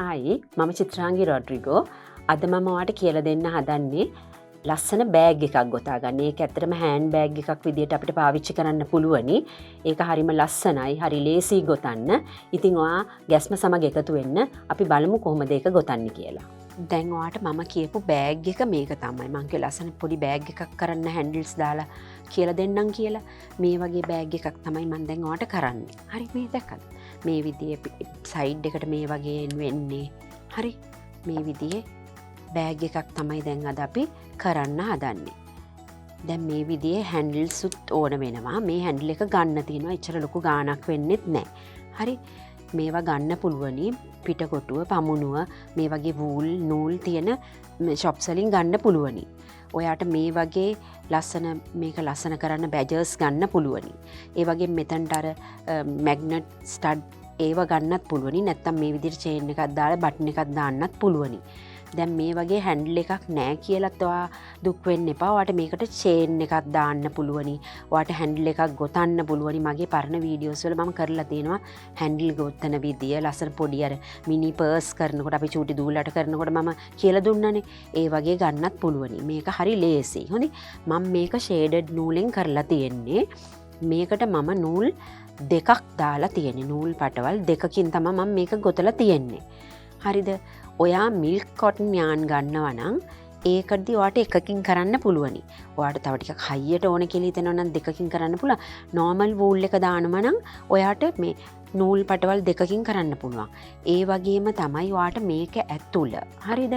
Hi මම චිත්‍රාංගි Rodrigo අද මම ඔයාලට කියලා දෙන්න හදන්නේ ලස්සන බෑග් එකක් ගොතා ගන්න. ඒක ඇත්තටම හෑන්ඩ් බෑග් එකක් විදියට අපිට පාවිච්චි කරන්න පුළුවනි. ඒක හරිම ලස්සනයි, හරි ලේසි ගොතන්න. ඉතින් ඔයා ගැස්ම සමග එකතු වෙන්න අපි බලමු කොහොමද ඒක ගොතන්නේ කියලා. දැන් ඔයාට මම කියපු බෑග් එක මේක තමයි. මං කිය ලස්සන පොඩි බෑග් එකක් කරන්න හැන්ඩල්ස් දාලා කියලා දෙන්නම් කියලා. මේ වගේ බෑග් එකක් තමයි මම දැන් ඔයාට කරන්නේ. හරි මේ දැක්කද? මේ විදිහේ සයිඩ් එකට මේ වගේ වෙන්නේ. හරි මේ විදිහේ බෑග් එකක් තමයි දැන් අද අපි කරන්න හදන්නේ. දැන් මේ විදිහේ හැන්ඩල්ස් උත් ඕන වෙනවා. මේ හැන්ඩල් එක ගන්න තියෙනවා. එච්චර ලොකු ගාණක් වෙන්නෙත් නැහැ. හරි මේවා ගන්න පුළුවනි. පිටකොටුව, පමුණුව, මේ වගේ වූල්, නූල් තියෙන shops වලින් ගන්න පුළුවනි. ඔයාට මේ වගේ මේක ලස්සන කරන්න බැජර්ස් ගන්න පුළුවනි. ඒ වගේ මෙතනට අර මැග්නට් ස්ටඩ් ඒව ගන්නත් පුළුවනි. නැත්තම් මේ විදිහට චේන් එකක් දාලා බටන් එකක් දාන්නත් පුළුවනි. දැන් මේ වගේ හැන්ඩල් එකක් නැහැ කියලාත් ඔයා දුක් වෙන්න එපා. ඔයාට මේකට චේන් එකක් දාන්න පුළුවනි. ඔයාට හැන්ඩල් එකක් ගොතන්න පුළුවනි. මගේ පරණ වීඩියෝස් වල මම කරලා තියෙනවා හැන්ඩල් ගොතන විදිය. ලස්සන පොඩි අර මිනි පර්ස් කරනකොට අපි චූටි දූලට කරනකොට මම කියලා දුන්නානේ. ඒ වගේ ගන්නත් පුළුවනි. මේක හරි ලේසි. හොඳයි. මම මේක ෂේඩඩ් නූලෙන් කරලා තියෙන්නේ. මේකට මම නූල් දෙකක් දාලා තියෙන්නේ. නූල් පටවල් දෙකකින් තමයි මම මේක ගොතලා තියෙන්නේ. හරිද? ඔයා මිල්ක් කොටන් යාන් ගන්නවා නම් ඒකදී ඔයාට එකකින් කරන්න පුළුවනි. ඔයාට තව ටිකක් හයියට ඕන කියලා හිතනවා නම් දෙකකින් කරන්න පුළුවන්. නෝමල් වූල් එක දානවා නම් ඔයාට මේ නූල් පටවල් දෙකකින් කරන්න පුළුවන්. ඒ වගේම තමයි ඔයාට මේක ඇතුළ. හරිද?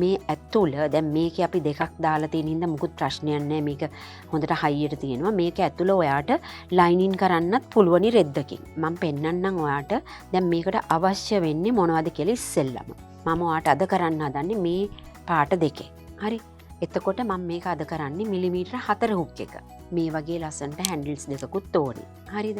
මේ ඇතුළ දැන් මේකේ අපි දෙකක් දාලා තියෙන හින්දා මුකුත් ප්‍රශ්නයක් නැහැ. මේක හොඳට හයියට තියෙනවා. මේක ඇතුළ ඔයාට ලයිනින් කරන්නත් පුළුවනි රෙද්දකින්. මම පෙන්නන්නම් ඔයාට දැන් මේකට අවශ්‍ය වෙන්නේ මොනවද කියලා ඉස්සෙල්ලම. මම ඔයාට අද කරන්න හදන්නේ මේ පාට දෙකේ. හරි. එතකොට මම මේක අද කරන්නේ මිලිමීටර 4 හුක් එක. මේ වගේ ලස්සනට හැන්ඩල්ස් දෙකකුත් ඕනේ. හරිද?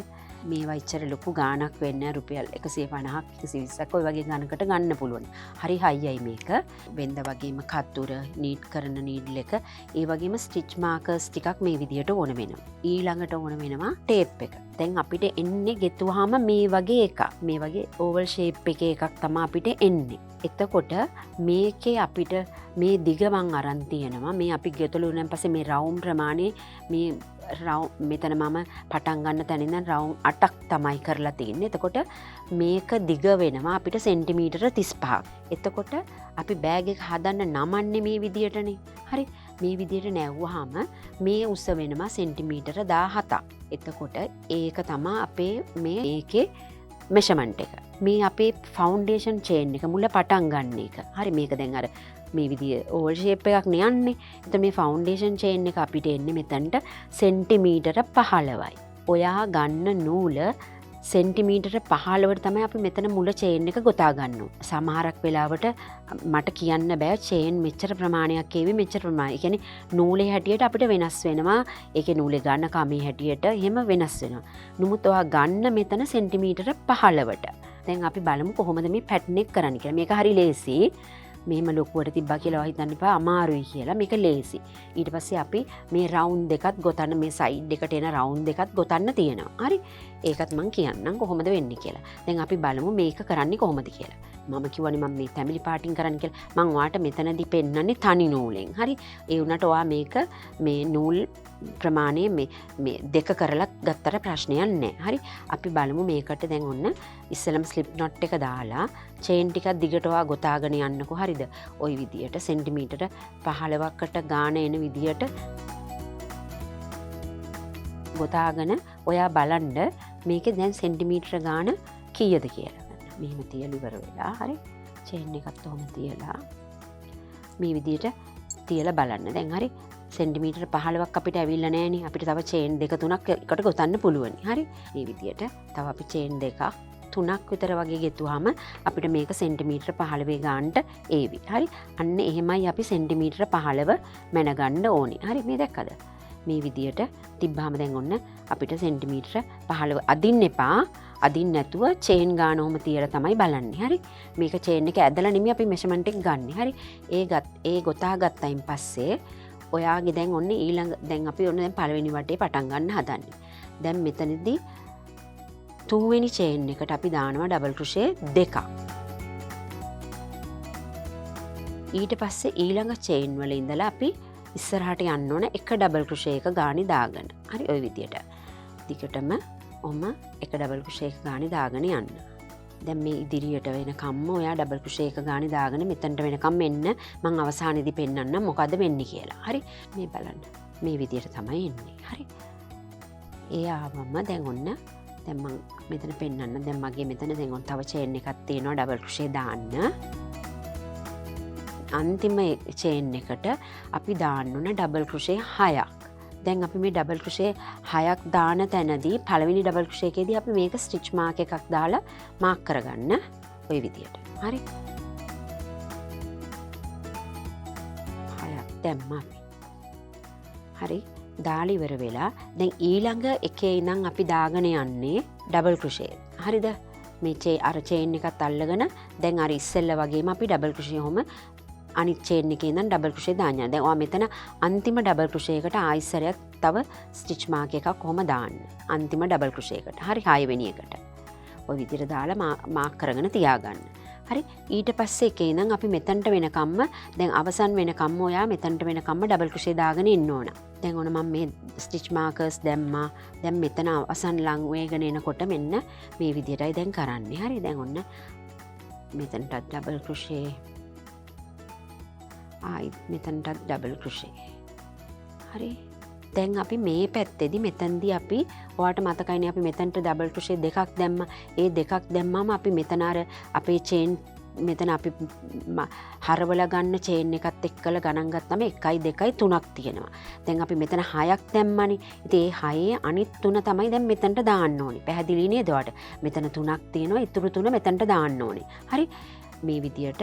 මේවා ඉච්චර ලොකු ගාණක් වෙන්නේ රුපියල් 150ක් 120ක් ඔය වගේ ගණනකට ගන්න පුළුවන්. හරි හයියයි මේක. වෙන්ද වගේම කතුර, නීඩ් කරන නීඩල් එක, ඒ වගේම ස්ටිච් මාකර්ස් ටිකක් මේ විදියට ඕන වෙනවා. ඊළඟට ඕන වෙනවා ටේප් එක. දැන් අපිට එන්නේ ගෙතුවාම මේ වගේ එකක්. මේ වගේ ඕවල් ෂේප් එකේ එකක් තමයි අපිට එන්නේ. එතකොට මේකේ අපිට මේ දිග මං අරන් තියෙනවා. මේ අපි ගෙතලු වුණාන් පස්සේ මේ රවුම් ප්‍රමාණය මේ මෙතන මම පටන් ගන්න තැන ඉඳන් රවුම් 8ක් තමයි කරලා තියෙන්නේ. එතකොට මේක දිග වෙනවා අපිට සෙන්ටිමීටර 35ක්. එතකොට අපි බෑග් එක හදන්න නමන්නේ මේ විදියටනේ. හරි. මේ විදියට නැවුවාම මේ උස වෙනවා සෙන්ටිමීටර 17ක්. එතකොට ඒක තමයි අපේ මේකේ මෙෂර්මන්ට් එක. මේ අපේ ෆවුන්ඩේෂන් චේන් එක මුල පටන් ගන්න එක. හරි මේක දැන් අර මේ විදිය ඕවල් ෂේප් එකක් නේ. එතකොට මේ ෆවුන්ඩේෂන් චේන් එක අපිට එන්නේ මෙතනට සෙන්ටිමීටර 15යි. ඔයා ගන්න නූල සෙන්ටිමීටර 15ට තමයි අපි මෙතන මුල චේන් එක ගොතා ගන්නවා. සමහරක් වෙලාවට මට කියන්න බෑ චේන් මෙච්චර ප්‍රමාණයක් ඒවි මෙච්චර ප්‍රමාණයක්. ඒ කියන්නේ නූලේ හැටියට අපිට වෙනස් වෙනවා. ඒකේ නූලේ ගන්න කමේ හැටියට එහෙම වෙනස් වෙනවා. නමුත් ඔයා ගන්න මෙතන සෙන්ටිමීටර 15ට. දැන් අපි බලමු කොහොමද මේ පැටර්න් එක කරන්නේ කියලා. මේක හරි ලේසි. මෙහෙම ලොකුවට තිබ්බා කියලා හිතන්න එපා අමාරුයි කියලා. මේක ලේසි. ඊට පස්සේ අපි මේ රවුන්ඩ් දෙකත් ගොතන්න මේ සයිඩ් එකට එන රවුන්ඩ් දෙකත් ගොතන්න තියෙනවා. හරි. ඒකත් මම කියන්නම් කොහොමද වෙන්නේ කියලා. දැන් අපි බලමු මේක කරන්නේ කොහොමද කියලා. මම කිව්වනේ මම මේ ෆැමිලි පාටින් කරන්න කියලා. මම ඔයාට මෙතනදී පෙන්නන්නේ තනි නූලෙන්. හරි. ඒ වුණාට ඔයා මේක මේ නූල් ප්‍රමාණය මේ දෙක කරලා ගත්තට ප්‍රශ්නයක් නැහැ. හරි. අපි බලමු මේකට දැන් ඔන්න ඉස්සෙල්ලම ස්ලිප් නොට් එක දාලා චේන් ටිකක් දිගට ඔයා ගොතාගෙන යන්නකෝ. හරිද? ওই විදියට සෙන්ටිමීටර 15කට ගාන එන විදියට ගොතාගෙන ඔයා බලන්න මේකේ දැන් සෙන්ටිමීටර ගාන කීයද කියලා. මෙහෙම තියලා ඉවර වෙලා හරි චේන් එකත් ඔහොම තියලා මේ විදියට තියලා බලන්න. දැන් හරි සෙන්ටිමීටර 15ක් අපිට ඇවිල්ලා නැහනේ. අපිට තව චේන් දෙක තුනක් එකට ගොතන්න පුළුවන්. හරි. මේ විදියට තව අපි චේන් දෙකක් තුනක් විතර වගේ ගෙතුවාම අපිට මේක සෙන්ටිමීටර 15 ගානට ඒවි. හරි. අන්න එහෙමයි අපි සෙන්ටිමීටර 15 මැනගන්න ඕනේ. හරි මේ දැක්කද? මේ විදියට තිබ්බාම දැන් ඔන්න අපිට සෙන්ටිමීටර 15 අදින්න එපා. අදින්න නැතුව චේන් ගාන ඔහම තියලා තමයි බලන්නේ. හරි. මේක චේන් එක ඇදලා නෙමෙයි අපි මෙෂර්මන්ට් එක ගන්න. හරි. ඒ ගොතා ගත්තයින් පස්සේ ඔයාගේ දැන් ඔන්න ඊළඟ දැන් අපි ඔන්න දැන් පළවෙනි වටේ පටන් ගන්න හදන්නේ. දැන් මෙතනදී තුන්වෙනි චේන් එකට අපි දානවා ඩබල් ක්‍රොෂේ දෙකක්. ඊට පස්සේ ඊළඟ චේන් වල ඉඳලා අපි ඉස්සරහට යන්න ඕන එක ඩබල් ක්‍රොෂේ එක ගානේ දාගෙන. හරි ওই විදියට. දිගටම ඔම එක ඩබල් ක්‍රොෂේ එක ගානේ දාගෙන යන්න. දැන් මේ ඉදිරියට වෙනකම්ම ඔයා ඩබල් ක්‍රොෂේ එක ගානේ දාගෙන මෙතනට වෙනකම් එන්න. මම අවසානයේදී පෙන්නන්නම් මොකද්ද වෙන්නේ කියලා. හරි. මේ බලන්න. මේ විදියට තමයි එන්නේ. හරි. ඒ ආවම දැන් ඔන්න දැන් මම මෙතන පෙන්නන්න. දැන් මගේ මෙතන දැන් ඔන්න තව චේන් එකක් තියෙනවා ඩබල් ක්‍රොෂේ දාන්න. අන්තිම චේන් එකට අපි දාන්න ඕන ඩබල් ක්‍රොෂේ 6ක්. දැන් අපි මේ ඩබල් ක්‍රොෂේ 6ක් දාන තැනදී පළවෙනි ඩබල් ක්‍රොෂේ එකේදී අපි මේක ස්ටිච් මාක් එකක් දාලා මාක් කරගන්න ওই විදියට. හරි. 6ක් දැම්මා අපි. හරි. දාලා ඉවර වෙලා දැන් ඊළඟ එකේ ඉඳන් අපි දාගෙන යන්නේ ඩබල් ක්‍රොෂේ. හරිද? මේ අර චේන් එකත් අල්ලගෙන දැන් අර ඉස්සෙල්ල වගේම අපි ඩබල් ක්‍රොෂේ හොම අනිත් චේන් එකේ ඉඳන් ඩබල් ක්‍රොෂේ දාන්න. දැන් ඔයා මෙතන අන්තිම ඩබල් ක්‍රොෂේ එකට ආයිසරයක් තව ස්ටිච් මාක් එකක් කොහම දාන්න. අන්තිම ඩබල් ක්‍රොෂේ එකට. හරි 6 වෙනි එකට. ඔය විදිහට දාලා මාක් කරගෙන තියාගන්න. හරි. ඊට පස්සේ එකේ ඉඳන් අපි මෙතනට වෙනකම්ම දැන් අවසන් වෙනකම්ම ඔයා මෙතනට වෙනකම්ම ඩබල් ක්‍රොෂේ දාගෙන ඉන්න ඕන. දැන් ඔන්න මම මේ ස්ටිච් මාකර්ස් දැම්මා. දැන් මෙතන අවසන් ලං වේගෙන එනකොට මෙන්න මේ විදිහටයි දැන් කරන්නේ. හරි. දැන් ඔන්න මෙතනට ඩබල් ක්‍රොෂේ ආයි මෙතනට ඩබල් ක්‍රොෂේ. හරි. දැන් අපි මේ පැත්තේදී මෙතනදී අපි ඔයාට මතකයිනේ අපි මෙතනට ඩබල් ක්‍රොෂේ දෙකක් දැම්මා. ඒ දෙකක් දැම්මම අපි මෙතන අර අපේ චේන් මෙතන අපි හරවලා ගන්න චේන් එකත් එක්කලා ගණන් ගත්තම 1 2 3ක් තියෙනවා. දැන් අපි මෙතන 6ක් දැම්මනේ. ඉතින් ඒ 6 අනිත් 3 තමයි දැන් මෙතනට දාන්න ඕනේ. පැහැදිලි නේද ඔයාට? මෙතන 3ක් තියෙනවා. ඊතුරු 3 මෙතනට දාන්න ඕනේ. හරි. මේ විදියට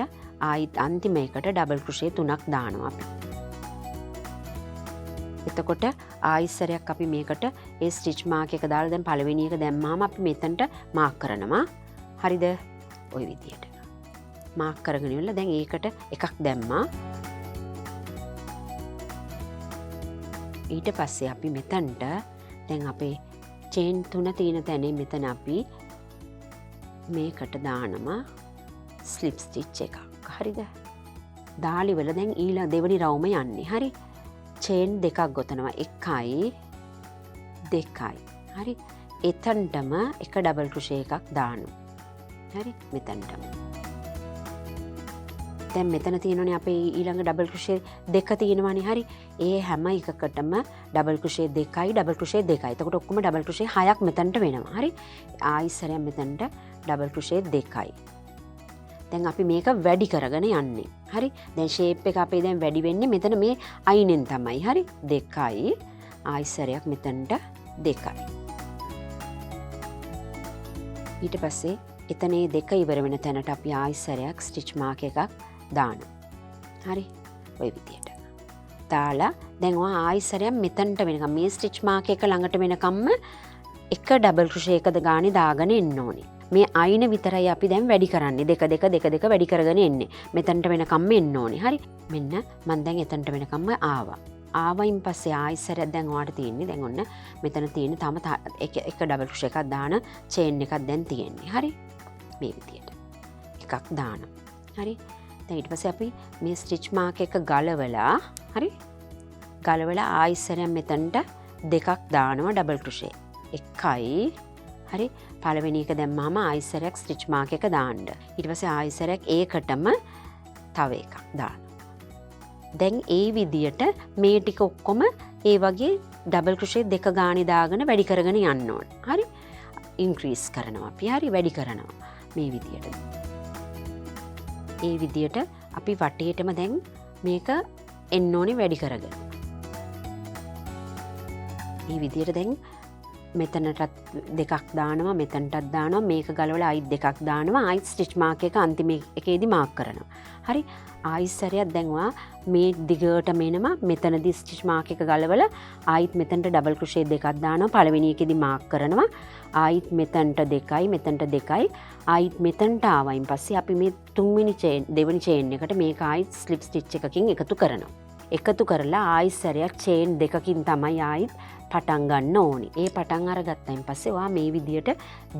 ආයිත් අන්තිම එකට ඩබල් ක්‍රොෂේ 3ක් දානවා අපි. එතකොට ආයිසරයක් අපි මේකට ඒ ස්ටිච් මාක් එක දාලා දැන් පළවෙනි එක දැම්මාම අපි මෙතනට මාක් කරනවා. හරිද? ওই විදියට. මාක් කරගෙන ඉවරලා දැන් ඒකට එකක් දැම්මා. ඊට පස්සේ අපි මෙතනට දැන් අපේ චේන් 3 තියෙන තැනේ මෙතන අපි මේකට දානවා ස්ලිප් ස්ටිච් එකක්. හරිද? දාලි වල දැන් ඊළඟ දෙවෙනි රවුම යන්නේ. හරි. චේන් දෙකක් ගොතනවා. 1යි 2යි. හරි. එතනටම එක ඩබල් ක්‍රොෂේ එකක් දානවා. හරි. මෙතනටම. දැන් මෙතන තියෙනනේ අපේ ඊළඟ ඩබල් ක්‍රොෂේ දෙක තියෙනවානේ. හරි. ඒ හැම එකකටම ඩබල් ක්‍රොෂේ 2යි ඩබල් ක්‍රොෂේ 2යි. එතකොට ඔක්කොම ඩබල් ක්‍රොෂේ 6ක් මෙතනට වෙනවා. හරි. ආයිසරයක් මෙතනට ඩබල් ක්‍රොෂේ 2යි. දැන් අපි මේක වැඩි කරගෙන යන්නේ. හරි. දැන් ෂේප් එක අපේ දැන් වැඩි වෙන්නේ මෙතන මේ අයිනෙන් තමයි. හරි. 2යි ආයිසරයක් මෙතනට 2යි. ඊට පස්සේ එතනේ 2 ඉවර වෙන තැනට අපි ආයිසරයක් ස්ටිච් මාක් එකක් දානවා. හරි. ඔය විදියට. දාලා දැන් ඔයා ආයිසරයක් මෙතනට වෙනකම් මේ ස්ටිච් මාක් එක ළඟට වෙනකම්ම එක ඩබල් ක්‍රොෂේ එකද ගානේ දාගෙන එන්න ඕනේ. මේ අයින විතරයි අපි දැන් වැඩි කරන්නේ. 2 2 2 2 වැඩි කරගෙන එන්නේ. මෙතනට වෙනකම්ම එන්න ඕනේ. හරි. මෙන්න මම දැන් එතනට වෙනකම්ම ආවා. ආවයින් පස්සේ ආයිසරයක් දැන් ඔයාට තියෙන්නේ. දැන් ඔන්න මෙතන තියෙන තම එක ඩබල් ක්‍රොෂේ එකක් දාන චේන් එකක් දැන් තියෙන්නේ. හරි. මේ විදියට. එකක් දානවා. හරි. දැන් ඊට පස්සේ අපි මේ ස්ටිච් මාක් එක ගලවලා හරි. ගලවලා ආයිසරයක් මෙතනට දෙකක් දානවා ඩබල් ක්‍රොෂේ. 1යි හරි. පළවෙනි එක දැම්මාම ආයිසරයක් ස්ටිච් මාක් එක දාන්න. ඊට පස්සේ ආයිසරයක් ඒකටම තව එකක් දාන්න. දැන් ඒ විදියට මේ ටික ඔක්කොම ඒ වගේ ඩබල් ක්‍රොෂේ දෙක ගානේ දාගෙන වැඩි කරගෙන යන්න ඕන. හරි. ඉන්ක්‍රීස් කරනවා අපි. හරි. වැඩි කරනවා. මේ විදියට. ඒ විදියට අපි වටේටම දැන් මේක එන්න ඕනේ වැඩි කරගෙන. මේ විදියට දැන් මෙතනටත් දෙකක් දානවා මෙතනටත් දානවා මේක ගලවලා ආයිත් දෙකක් දානවා ආයිත් ස්ටිච් මාක් එක අන්තිම එකේදී මාක් කරනවා. හරි. ආයිසරයක් දැන් ඔයා මේ දිගටම එනවා මෙතනදී ස්ටිච් මාක් එක ගලවලා ආයිත් මෙතනට ඩබල් ක්‍රොෂේ දෙකක් දානවා පළවෙනි එකේදී මාක් කරනවා ආයිත් මෙතනට 2යි මෙතනට 2යි ආයිත් මෙතනට ආවයින් පස්සේ අපි මේ දෙවෙනි චේන් එකට මේක ආයිත් ස්ලිප් ස්ටිච් එකකින් එකතු කරනවා. එකතු කරලා ආයිසරයක් චේන් දෙකකින් තමයි ආයිත් පටන් ගන්න ඕනේ. ඒ පටන් අරගත්තයින් පස්සේ ඔයා මේ විදියට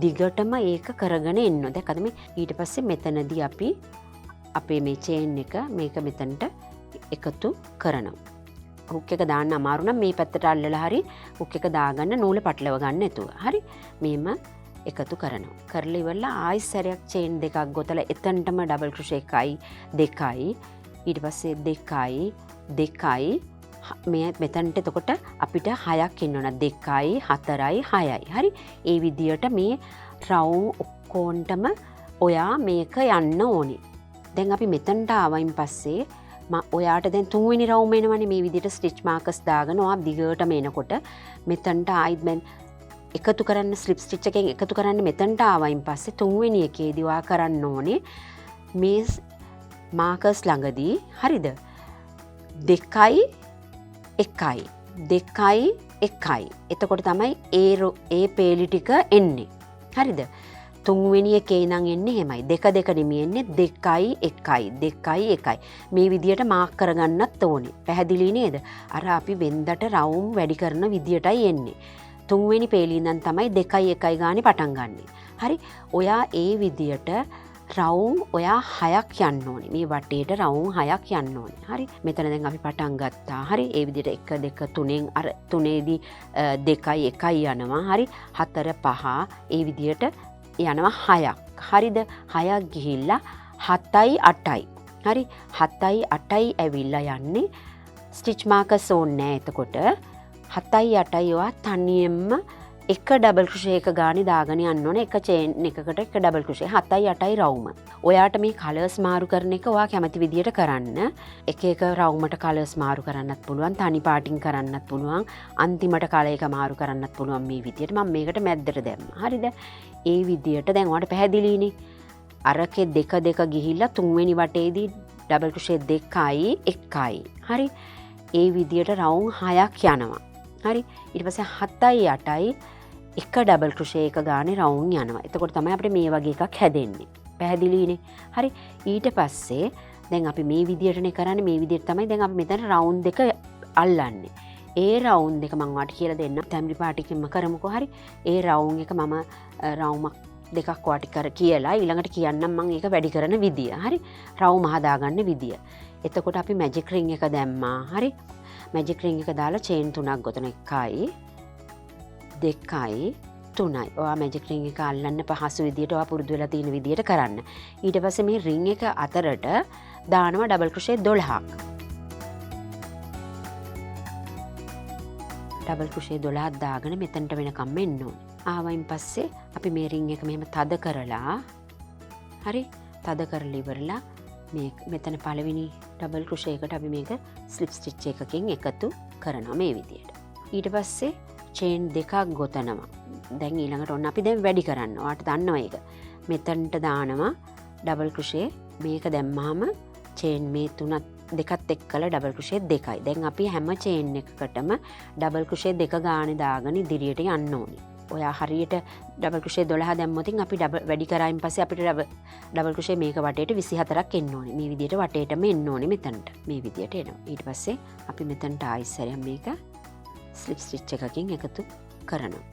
දිගටම ඒක කරගෙන එන්න. දැන් අද මේ ඊට පස්සේ මෙතනදී අපි අපේ මේ චේන් එක මේක මෙතනට එකතු කරනවා. හුක් එක දාන්න අමාරු නම් මේ පැත්තට අල්ලලා හරි හුක් එක දාගන්න නූල පටලව ගන්න නැතුව. හරි. මේම එකතු කරනවා. කරලා ඉවරලා ආයෙ සැරයක් චේන් දෙකක් ගොතලා එතනටම ඩබල් ක්‍රොෂේ 1යි 2යි ඊට පස්සේ 2යි 2යි මේ මෙතනට එතකොට අපිට 6ක් ඉන්නවනේ 2යි 4යි 6යි. හරි. ඒ විදියට මේ රවුම් ඔක්කොන්ටම ඔයා මේක යන්න ඕනේ. දැන් අපි මෙතනට ආවයින් පස්සේ ඔයාට දැන් 3 වෙනි රවුම එනවනේ මේ විදියට ස්ටිච් මාකර්ස් දාගෙන ඔයා දිගටම එනකොට මෙතනට ආයිත් මම එකතු කරන්න ස්ලිප් ස්ටිච් එකෙන් එකතු කරන්න මෙතනට ආවයින් පස්සේ 3 වෙනි එකේදී ඔයා කරන්න ඕනේ මේ මාකර්ස් ළඟදී හරිද 2යි 1යි 2යි 1යි එතකොට තමයි ඒ පේලි ටික එන්නේ. හරිද? 3 වෙනි එකේ ඉඳන් එන්නේ එහෙමයි. 2 2 නෙමෙයි එන්නේ 2යි 1යි 2යි 1යි. මේ විදියට මාක් කරගන්නත් ඕනේ. පැහැදිලි නේද? අර අපි වෙන්දට රවුම් වැඩි කරන විදියටයි එන්නේ. 3 වෙනි පේලිය ඉඳන් තමයි 2යි 1යි ගානේ පටන් ගන්නෙ. හරි. ඔයා ඒ විදියට රවුම් ඔයා 6ක් යන්න ඕනේ. මේ වටේට රවුම් 6ක් යන්න ඕනේ. හරි. මෙතන දැන් අපි පටන් ගත්තා. හරි. ඒ විදියට 1 2 3ෙන් අර 3ේදී 2යි 1යි යනවා. හරි. 4 5 ඒ විදියට යනවා 6ක්. හරිද? 6ක් ගිහිල්ලා 7යි 8යි. හරි. 7යි 8යි ඇවිල්ලා යන්නේ ස්ටිච් මාකර්ස් ඕනේ නැහැ. එතකොට 7යි 8යි ඔයා තනියෙන්ම එක ඩබල් ක්‍රොෂේ එක ගානේ දාගෙන යන්න ඕනේ. එක චේන් එකකට එක ඩබල් ක්‍රොෂේ 7යි 8යි රවුම. ඔයාට මේ කලර්ස් මාරු කරන එක ඔයා කැමති විදියට කරන්න. එක එක රවුමට කලර්ස් මාරු කරන්නත් පුළුවන්. තනි පාටින් කරන්නත් පුළුවන්. අන්තිමට කලර් එක මාරු කරන්නත් පුළුවන් මේ විදියට. මම මේකට මැද්දට දැම්මා. හරිද? ඒ විදියට දැන් ඔයාලට පැහැදිලිනේ. අරකේ 2 2 ගිහිල්ලා 3 වෙනි වටේදී ඩබල් ක්‍රොෂේ 2යි 1යි. හරි? ඒ විදියට රවුම් 6ක් යනවා. හරි? ඊට පස්සේ 7යි 8යි එක ඩබල් ක්‍රොෂේ එක ගානේ රවුම් යනවා. එතකොට තමයි අපිට මේ වගේ එකක් හැදෙන්නේ. පැහැදිලිනේ? හරි. ඊට පස්සේ දැන් අපි මේ විදියටනේ කරන්නේ. මේ විදියට තමයි දැන් අපි මෙතන රවුම් දෙක අල්ලන්නේ. ඒ රවුම් දෙක මම වාට කියලා දෙන්නම්. තැම්රි පාටිකින්ම කරමුකෝ. හරි. ඒ රවුම් එක මම රවුමක් දෙකක් වාටි කර කියලා ඊළඟට කියන්නම් මම ඒක වැඩි කරන විදිය. හරි. රවුම හදාගන්න විදිය. එතකොට අපි මැජික් රින් එක දැම්මා. හරි. මැජික් රින් එක දාලා චේන් 3ක් ගොතන 1යි 2යි 3යි. ඔයා මැජික් රින් එක අල්ලන්න පහසු විදියට ඔයා පුරුදු වෙලා තියෙන විදියට කරන්න. ඊට පස්සේ මේ රින් එක අතරට දානවා ඩබල් ක්‍රොෂේ 12ක්. ඩබල් ක්‍රොෂේ 12ක් දාගෙන මෙතනට වෙනකම් එන්න ඕනේ. ආවයින් පස්සේ අපි මේ රින් එක මෙහෙම තද කරලා හරි තද කරලා ඉවරලා මේ මෙතන පළවෙනි ඩබල් ක්‍රොෂේ එකට අපි මේක ස්ලිප් ස්ටිච් එකකින් එකතු කරනවා මේ විදියට. ඊට පස්සේ චේන් දෙකක් ගොතනවා. දැන් ඊළඟට ඔන්න අපි දැන් වැඩි කරන්න. ඔයාට දන්නවා ඒක. මෙතනට දානවා ඩබල් ක්‍රොෂේ මේක දැම්මාම චේන් මේ තුනත් දෙකත් එක්කලා ඩබල් ක්‍රොෂේ 2යි. දැන් අපි හැම චේන් එකකටම ඩබල් ක්‍රොෂේ 2 ගානේ දාගෙන ඉදිරියට යන්න ඕනේ. ඔයා හරියට ඩබල් ක්‍රොෂේ 12 දැම්මොතින් අපි වැඩි කරායින් පස්සේ අපිට ඩබල් ක්‍රොෂේ මේක වටේට 24ක් එන්න ඕනේ. මේ විදියට වටේටම එන්න ඕනේ මෙතනට. මේ විදියට එනවා. ඊට පස්සේ අපි මෙතනට ආයිසරයක් මේක ස්ලිප් ස්ටිච් එකකින් එකතු කරනවා.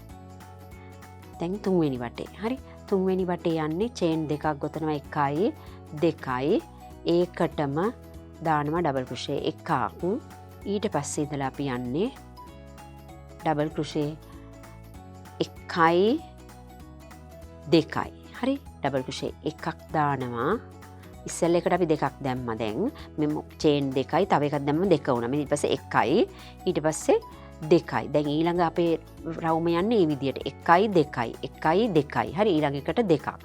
දැන් 3 වෙනි වටේ. හරි. 3 වෙනි වටේ යන්නේ චේන් දෙකක් ගොතනවා 1යි 2යි ඒකටම දානවා ඩබල් ක්‍රොෂේ 1ක්. ඊට පස්සේ ඉඳලා අපි යන්නේ ඩබල් ක්‍රොෂේ 1යි 2යි. හරි. ඩබල් ක්‍රොෂේ 1ක් දානවා. ඉස්සෙල්ල එකට අපි 2ක් දැම්මා. දැන් මෙම චේන් 2යි තව එකක් දැම්මම 2 වුණා. ඊට පස්සේ 1යි ඊට පස්සේ 2යි. දැන් ඊළඟ අපේ රවුම යන්නේ මේ විදියට 1යි 2යි 1යි 2යි. හරි. ඊළඟ එකට 2ක්.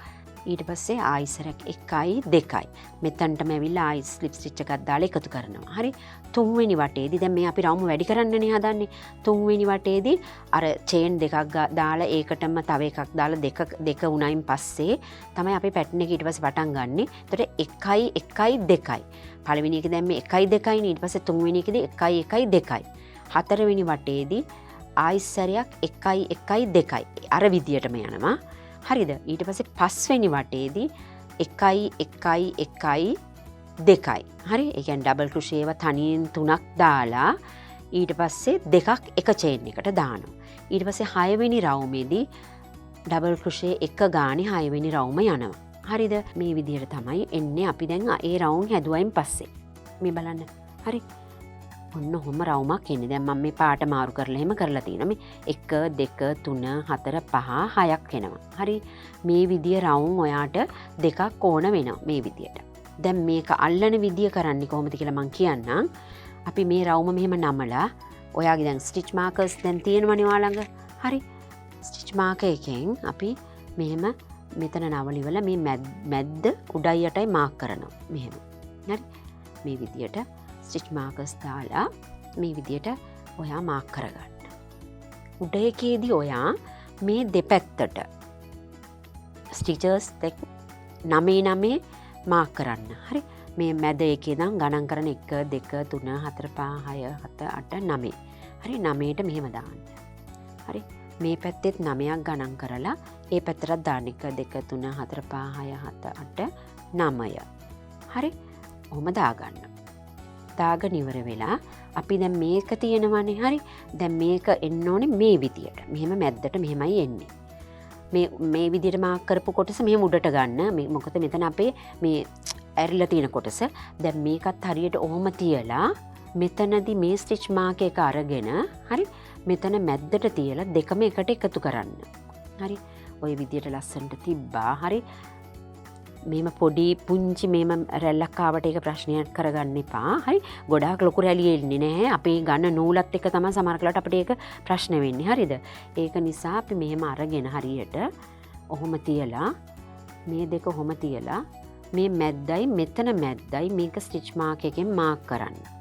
ඊට පස්සේ ආයිසරක් 1යි 2යි. මෙතනටම ඇවිල්ලා ආයි ස්ලිප් ස්ටිච් එකක් දාලා එකතු කරනවා. හරි. 3 වෙනි වටේදී දැන් මේ අපි රවුම වැඩි කරන්නනේ හදන්නේ. 3 වෙනි වටේදී අර චේන් දෙකක් දාලා ඒකටම තව එකක් දාලා දෙක උණයින් පස්සේ තමයි අපි පැටර්න් එක ඊට පස්සේ පටන් ගන්නෙ. එතකොට 1යි 1යි 2යි. පළවෙනි එකේ දැන් මේ 1යි 2යි ඊට පස්සේ 3 වෙනි එකේදී 1යි 1යි 2යි. 4 වෙනි වටේදී ආයිසරයක් 1යි 1යි 2යි. අර විදියටම යනවා. හරිද? ඊට පස්සේ 5 වෙනි වටේදී 1යි 1යි 1යි 2යි. හරි? ඒ කියන්නේ ඩබල් ක්‍රොෂේ ඒවා තනියෙන් 3ක් දාලා ඊට පස්සේ දෙකක් එක චේන් එකට දානවා. ඊට පස්සේ 6 වෙනි රවුමේදී ඩබල් ක්‍රොෂේ 1 ගානේ 6 වෙනි රවුම යනවා. හරිද මේ විදියට තමයි එන්නේ අපි දැන් ඒ රවුන්ඩ් හැදුවයින් පස්සේ මේ බලන්න හරි ඔන්න හොම රවුමක් එන්නේ දැන් මම මේ පාට මාරු කරලා එහෙම කරලා තියෙනවා මේ 1 2 3 4 5 6ක් එනවා හරි මේ විදිය රවුම් ඔයාට දෙකක් ඕන වෙනවා මේ විදියට දැන් මේක අල්ලන විදිය කරන්නේ කොහොමද කියලා මම කියන්නම් අපි මේ රවුම මෙහෙම නමලා ඔයාගේ දැන් ස්ටිච් මාකර්ස් දැන් තියෙනවනේ ඔයා ළඟ හරි ස්ටිච් මාකර් එකෙන් අපි මෙහෙම මෙතන නවලිවල මේ මැද්ද උඩයි යටයි මාක් කරනවා මෙහෙම හරි මේ විදියට ස්ටිච් මාකර්ස් දාලා මේ විදියට ඔයා මාක් කරගන්න උඩ එකේදී ඔයා මේ දෙපැත්තට ස්ටිචර්ස් දෙක 9 මාක් කරන්න හරි මේ මැද එකේ නම් ගණන් කරන 1 2 3 4 5 6 7 8 9 හරි 9ට මෙහෙම දාන්න හරි මේ පැත්තෙත් 9ක් ගණන් කරලා ඒ පැත්තට දාන්න 1 2 3 4 5 6 7 8 9 හරි ඔහොම දාගන්න දාගෙන ඉවර වෙලා අපි දැන් මේක තියෙනවනේ හරි දැන් මේක එන්න ඕනේ මේ විදියට මෙහෙම මැද්දට මෙහෙමයි එන්නේ මේ විදියට මාක් කරපු කොටස මෙහෙම උඩට ගන්න මේ මොකද මෙතන අපේ මේ ඇරිලා තියෙන කොටස දැන් මේකත් හරියට ඔහොම තියලා මෙතනදී මේ ස්ටිච් මාක් එක අරගෙන හරි මෙතන මැද්දට තියලා දෙකම එකට එකතු කරන්න හරි ඔය විදියට ලස්සනට තිබ්බා හරි මේම පොඩි පුංචි මේම රැල්ලක් ආවට ඒක ප්‍රශ්නයක් කරගන්න එපා හරි ගොඩාක් ලොකු රැලි එන්නේ නැහැ අපේ ගන්න නූලත් එක්ක තමයි සමහර කලට අපිට ඒක ප්‍රශ්න වෙන්නේ හරිද ඒක නිසා අපි මෙහෙම අරගෙන හරියට ඔහොම තියලා මේ දෙක ඔහොම තියලා මේ මැද්දයි මෙතන මැද්දයි මේක ස්ටිච් මාක් එකෙන් මාක් කරන්න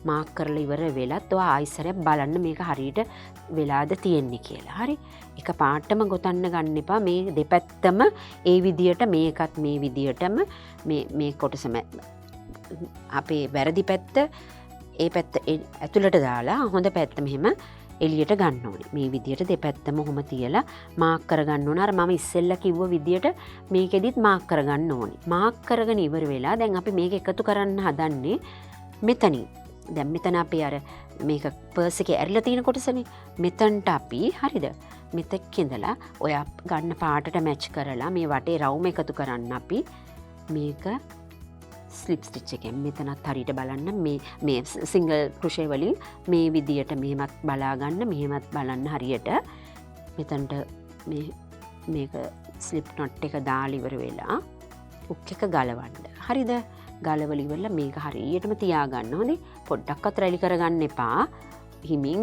මාක් කරලා ඉවර වෙලත් ඔයා ආයිසරයක් බලන්න මේක හරියට වෙලාද තියෙන්නේ කියලා. හරි. එක පාටම ගොතන්න ගන්න එපා. මේ දෙපැත්තම ඒ විදියට මේකත් මේ විදියටම මේ කොටස අපේ වැරදි පැත්ත ඒ පැත්ත ඇතුළට දාලා හොඳ පැත්ත මෙහෙම එළියට ගන්න ඕනේ. මේ විදියට දෙපැත්තම ඔහොම තියලා මාක් කරගන්න ඕන. අර මම ඉස්සෙල්ලා කිව්ව විදියට මේකෙදිත් මාක් කරගන්න ඕනේ. මාක් කරගෙන ඉවර වෙලා දැන් අපි මේක එකතු කරන්න හදන්නේ මෙතනින්. දැන් මෙතන අපි අර මේක පර්ස් එකේ ඇරිලා තියෙන කොටසනේ මෙතනට අපි හරිද මෙතෙක් ඉඳලා ඔය ගන්න පාටට මැච් කරලා මේ වටේ රවුම එකතු කරන්න අපි මේක ස්ලිප් ස්ටිච් එකෙන් මෙතනත් හරියට බලන්න මේ සිංගල් ක්‍රොෂේ වලින් මේ විදියට මෙහෙමත් බලා ගන්න මෙහෙමත් බලන්න හරියට මෙතනට මේක ස්ලිප් නොට් එක දාලා ඉවර වෙලා හුක් එක ගලවන්න හරිද ගලවල ඉවරලා මේක හරියටම තියාගන්න හොඳේ පොඩ්ඩක්වත් රැලි කරගන්න එපා හිමින්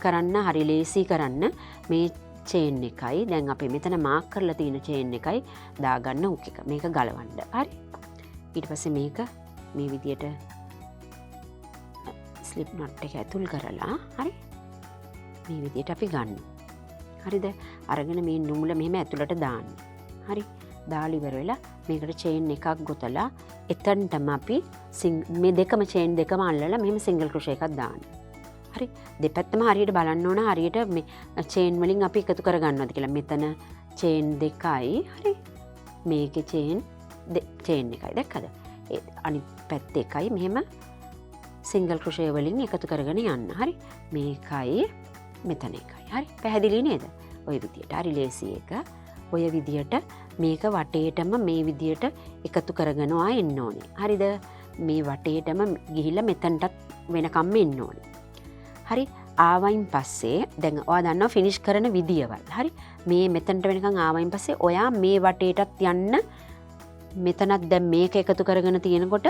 කරන්න හරි ලේසි කරන්න මේ චේන් එකයි දැන් අපි මෙතන මාක් කරලා තියෙන චේන් එකයි දාගන්න හුක් එක මේක ගලවන්න හරි ඊට පස්සේ මේක මේ විදියට ස්ලිප් නට් එක ඇතුල් කරලා හරි මේ විදියට අපි ගන්න හරිද අරගෙන මේ නූල මෙහෙම ඇතුළට දාන්න හරි දාලා ඉවර වෙලා මේකට චේන් එකක් ගොතලා එතනටම අපි මේ දෙකම චේන් දෙකම අල්ලලා මෙහෙම සිංගල් ක්‍රොෂේ එකක් දාන්න. හරි දෙපැත්තම හරියට බලන්න ඕන හරියට මේ චේන් වලින් අපි එකතු කරගන්නවද කියලා. මෙතන චේන් දෙකයි හරි මේකේ චේන් එකයි දැක්කද? ඒ අනිත් පැත්ත එකයි මෙහෙම සිංගල් ක්‍රොෂේ වලින් එකතු කරගෙන යන්න. හරි මේකයි මෙතන එකයි. හරි පැහැදිලි නේද? ওই විදියට හරි ලේසි එක. ඔය විදියට මේක වටේටම මේ විදියට එකතු කරගෙනවා එන්න ඕනේ. හරිද? මේ වටේටම ගිහිල්ලා මෙතනටත් වෙනකම් එන්න ඕනේ. හරි ආවයින් පස්සේ දැන් ඔයා දන්නවා ෆිනිෂ් කරන විදියවල්. හරි මේ මෙතනට වෙනකන් ආවයින් පස්සේ ඔයා මේ වටේටත් යන්න මෙතනත් දැන් මේක එකතු කරගෙන තියෙනකොට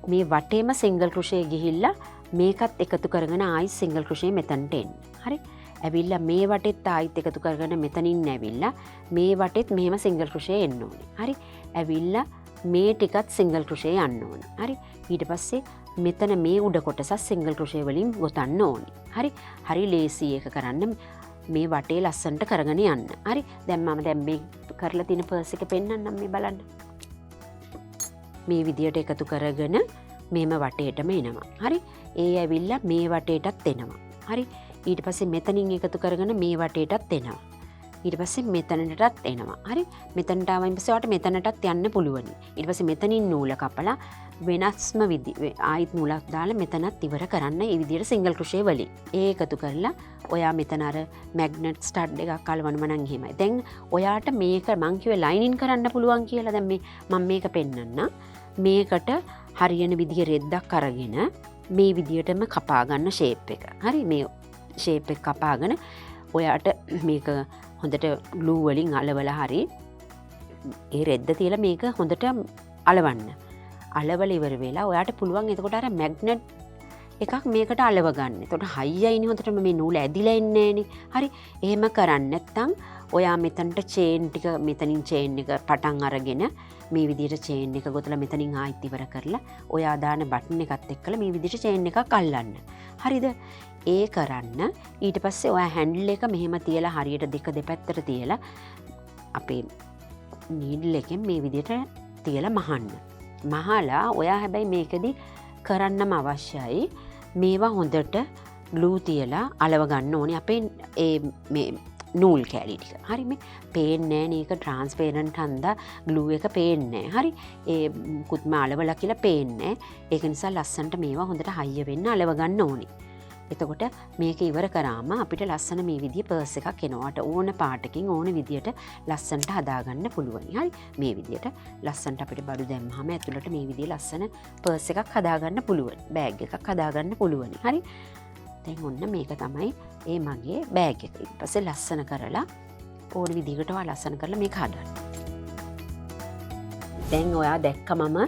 මේ වටේම සිංගල් ක්‍රොෂේ ගිහිල්ලා මේකත් එකතු කරගෙන ආයි සිංගල් ක්‍රොෂේ මෙතනට එන්න. හරි ඇවිල්ලා මේ වටෙත් ආයිත් එකතු කරගෙන මෙතනින් ඇවිල්ලා මේ වටෙත් මෙහෙම සිංගල් ක්‍රොෂේ එන්න ඕනේ. හරි ඇවිල්ලා මේ ටිකත් සිංගල් ක්‍රොෂේ යන්න ඕනේ. හරි ඊට පස්සේ මෙතන මේ උඩ කොටසත් සිංගල් ක්‍රොෂේ වලින් ගොතන්න ඕනේ. හරි ලේසි එක කරන්න මේ වටේ ලස්සනට කරගෙන යන්න. හරි දැන් මම දැන් මේ කරලා තියෙන පර්ස් එක පෙන්නන්නම් මේ බලන්න. මේ විදියට එකතු කරගෙන මෙහෙම වටේටම එනවා. හරි ඒ ඇවිල්ලා මේ වටේටත් එනවා. හරි ඊට පස්සේ මෙතනින් එකතු කරගෙන මේ වටේටත් එනවා. ඊට පස්සේ මෙතනටත් එනවා. හරි මෙතනට ආවයින් පස්සේ ඔයාලට මෙතනටත් යන්න පුළුවන්. ඊට පස්සේ මෙතනින් නූල කපලා වෙනස්ම ආයිත් නූලක් දාලා මෙතනත් ඉවර කරන්න. මේ විදියට සිංගල් ක්‍රොෂේ වලින් ඒ එකතු කරලා ඔයා මෙතන අර මැග්නට් ස්ටඩ් එකක් අලවනවා නම් එහෙමයි. දැන් ඔයාට මේක මං කිව්වේ ලයිනින් කරන්න පුළුවන් කියලා. දැන් මේ මම මේක පෙන්නන්න. මේකට හරියන විදිහ රෙද්දක් අරගෙන මේ විදිහටම කපා ගන්න ෂේප් එක. හරි මේ ෂේප් එක කපාගෙන ඔයාට මේක හොඳට ග්ලූ වලින් අලවලා හරි ඒ රෙද්ද තියලා මේක හොඳට අලවන්න. අලවල ඉවර වෙලා ඔයාට පුළුවන් එතකොට අර මැග්නට් එකක් මේකට අලව ගන්න. එතකොට හයියයිනේ හොඳටම මේ නූල ඇදිලා ඉන්නේ නෑනේ. හරි. එහෙම කරන්නේ නැත්නම් ඔයා මෙතනට චේන් ටික මෙතනින් චේන් එක පටන් අරගෙන මේ විදිහට චේන් එක ගොතලා මෙතනින් ආයෙත් ඉවර කරලා ඔයා දාන බටන් එකත් එක්කලා මේ විදිහට චේන් එකක් අල්ලන්න. හරිද? ඒ කරන්න ඊට පස්සේ ඔයා හැන්ඩල් එක මෙහෙම තියලා හරියට දෙක දෙපැත්තට තියලා අපේ නීඩල් එකෙන් මේ විදිහට තියලා මහන්න. මහලා ඔයා හැබැයි මේකෙදි කරන්නම අවශ්‍යයි මේවා හොඳට ග්ලූ තියලා අලව ගන්න ඕනේ අපේ මේ නූල් කෑලි ටික. හරි මේ පේන්නේ නැහැ නේක ට්‍රාන්ස්පේරන්ට් හන්දා ග්ලූ එක පේන්නේ නැහැ. හරි ඒ කුත්ම අලවලා කියලා පේන්නේ නැහැ. ඒක නිසා ලස්සනට මේවා හොඳට හයිය වෙන්න අලව ගන්න ඕනේ. එතකොට මේක ඉවර කරාම අපිට ලස්සන මේ විදිය පර්ස් එකක් එනවාට ඕන පාටකින් ඕන විදියට ලස්සනට හදාගන්න පුළුවන්. හරි මේ විදියට ලස්සනට අපිට බඩු දැම්මහම ඇතුළට මේ විදිය ලස්සන පර්ස් එකක් හදාගන්න පුළුවන්. බෑග් එකක් හදාගන්න පුළුවන්. හරි දැන් ඔන්න මේක තමයි ඒ මගේ බෑග් එක. ඊට පස්සේ ලස්සන කරලා ඕන විදිහකට ලස්සන කරලා මේක හදන්න. දැන් ඔයා දැක්ක මම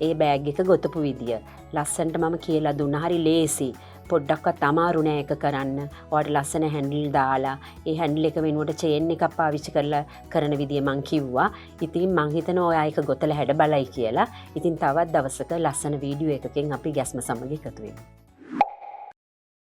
ඒ බෑග් එක ගොතපු විදිය. ලස්සනට මම කියලා දුන්නා. හරි ලේසි. පොඩ්ඩක්වත් අමාරු නෑ එක කරන්න. ඔයාට ලස්සන හැන්ඩල් දාලා ඒ හැන්ඩල් එක වෙනුවට චේන් එකක් පාවිච්චි කරලා කරන විදිය මං කිව්වා. ඉතින් මං හිතනවා ඔයා ඒක ගොතලා හැඩ බලයි කියලා. ඉතින් තවත් දවසක ලස්සන වීඩියෝ එකකින් අපි ගැස්ම සමග එකතු වෙමු.